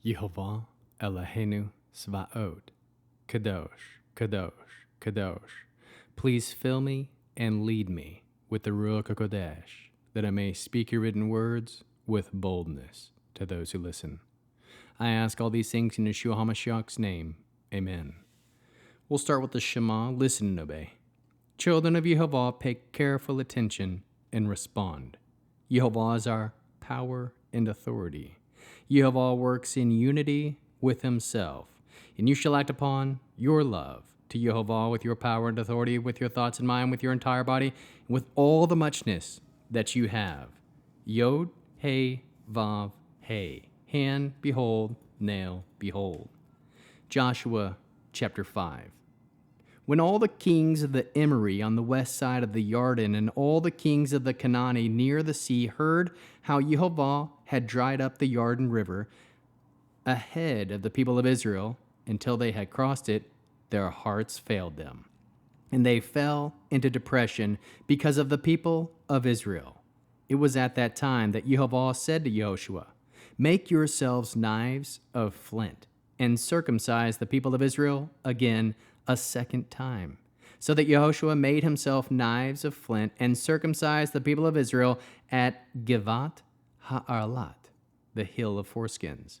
Yehovah Eloheinu Svaot, Kadosh, Kadosh, Kadosh. Please fill me and lead me with the Ruach HaKodesh, that I may speak your written words with boldness to those who listen. I ask all these things in Yeshua HaMashiach's name. Amen. We'll start with the Shema, listen and obey. Children of Yehovah, pay careful attention and respond. Yehovah is our power and authority. Yehovah works in unity with himself, and you shall act upon your love to Yehovah with your power and authority, with your thoughts in mind, with your entire body, and with all the muchness that you have. Yod, He, Vav, He. Hand, behold, nail, behold. Joshua chapter 5. When all the kings of the Emori on the west side of the Jordan and all the kings of the Canaani near the sea heard how Yehovah had dried up the Jordan River ahead of the people of Israel until they had crossed it, their hearts failed them, and they fell into depression because of the people of Israel. It was at that time that Yehovah said to Yehoshua, "Make yourselves knives of flint, and circumcise the people of Israel again a second time." So that Yehoshua made himself knives of flint and circumcised the people of Israel at Givat Ha'arlat, the hill of foreskins.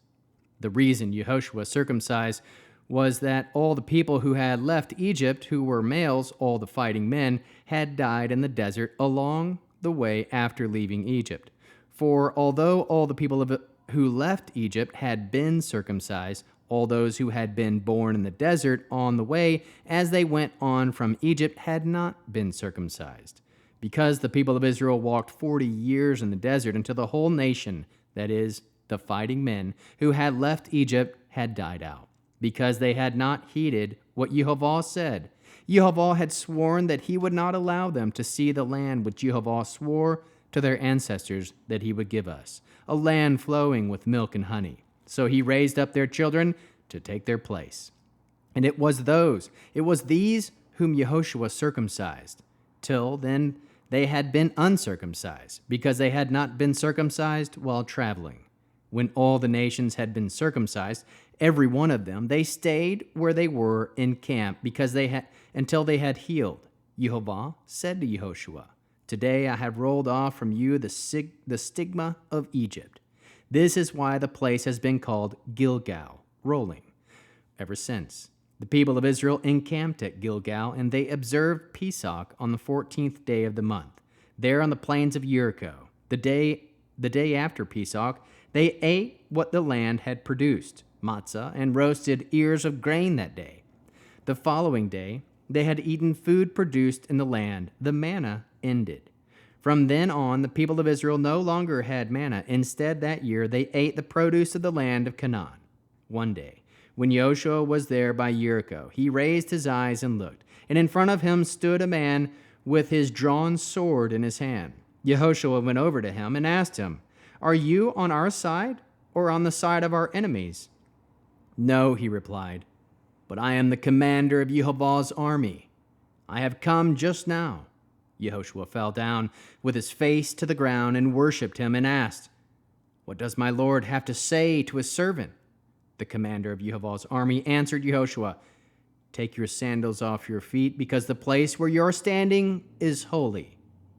The reason Yehoshua circumcised was that all the people who had left Egypt, who were males, all the fighting men, had died in the desert along the way after leaving Egypt. For although all the people who left Egypt had been circumcised, all those who had been born in the desert on the way as they went on from Egypt had not been circumcised, because the people of Israel walked 40 years in the desert until the whole nation, that is, the fighting men who had left Egypt, had died out, because they had not heeded what Yehovah said. Yehovah had sworn that he would not allow them to see the land which Yehovah swore to their ancestors that he would give us, a land flowing with milk and honey. So he raised up their children to take their place. And it was these whom Yehoshua circumcised. Till then they had been uncircumcised, because they had not been circumcised while traveling. When all the nations had been circumcised, every one of them, they stayed where they were in camp, because until they had healed. Yehovah said to Yehoshua, "Today I have rolled off from you the stigma of Egypt." This is why the place has been called Gilgal, rolling, ever since. The people of Israel encamped at Gilgal, and they observed Pesach on the 14th day of the month, there on the plains of Jericho. The day after Pesach, they ate what the land had produced, matzah, and roasted ears of grain that day. The following day, they had eaten food produced in the land. The manna ended. From then on, the people of Israel no longer had manna. Instead, that year, they ate the produce of the land of Canaan. One day, when Joshua was there by Jericho, he raised his eyes and looked, and in front of him stood a man with his drawn sword in his hand. Yehoshua went over to him and asked him, "Are you on our side or on the side of our enemies?" "No," he replied, "but I am the commander of Yehovah's army. I have come just now." Yehoshua fell down with his face to the ground and worshipped him and asked, "What does my Lord have to say to his servant?" The commander of Yehovah's army answered Yehoshua, "Take your sandals off your feet, because the place where you're standing is holy."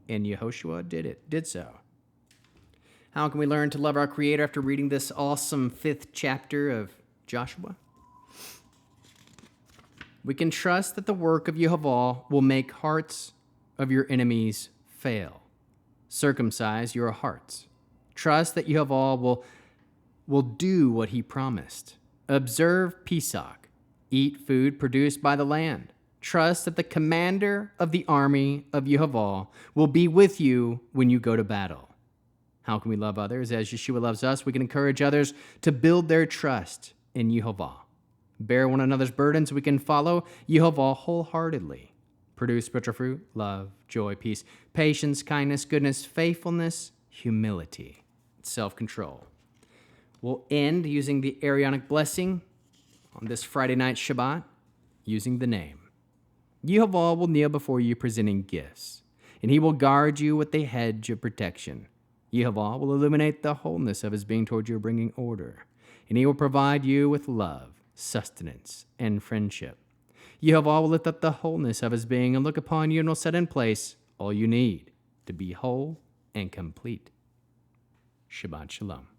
And Yehoshua did so. How can we learn to love our Creator after reading this awesome 5th chapter of Joshua? We can trust that the work of Yehovah will make hearts of your enemies fail. Circumcise your hearts. Trust that Yehovah will do what he promised. Observe Pesach. Eat food produced by the land. Trust that the commander of the army of Yehovah will be with you when you go to battle. How can we love others as Yeshua loves us? We can encourage others to build their trust in Yehovah. Bear one another's burdens. We can follow Yehovah wholeheartedly. Produce spiritual fruit, love, joy, peace, patience, kindness, goodness, faithfulness, humility, self-control. We'll end using the Aaronic blessing on this Friday night Shabbat, using the name. Yehovah will kneel before you presenting gifts, and he will guard you with a hedge of protection. Yehovah will illuminate the wholeness of his being toward you, bringing order. and he will provide you with love, sustenance, and friendship. Yehova will lift up the wholeness of his being and look upon you and will set in place all you need to be whole and complete. Shabbat Shalom.